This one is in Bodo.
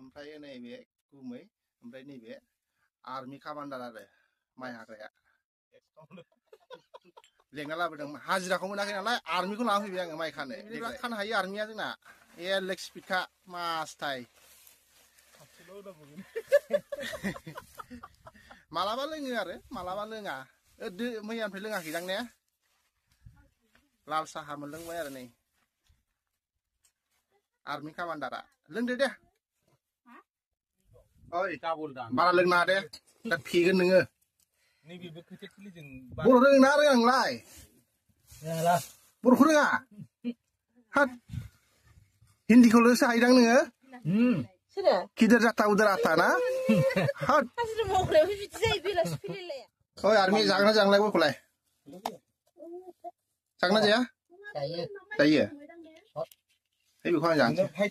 ओमफ्राय नैबे गुमै ओमफ्राय नैबे आर्मि कामान्डार आरो माइ हाग्राया लेंना लाबोदों हाजिराखौ मोनाखै नालाय आर्मिखौ लाना फैबाय आङो माइ खानो देग्लाय खानो हायो आर्मिया जोंना एलेक स्पिडखा मासथाय मालाबा लोङो आरो मालाबा लोङा मैयानिफ्राय लोङाखैदां ने लाल साहा मोनलोंबाय आरो नै आर्मि कामान्डारा लोंदो दे ओइ बारा लोंनाङा दे दा फेगोन नोङो बर' रोङोना रोङा नोंलाय बर'खौ रोङा हाट हिन्दीखौल'सो हायोदां नोङो किधर जाता उधर आता ना हाट ओइ आर्मि जागोना जांलाय गयखौलाय जागोना जाया जायो बेखौ आं जानोसै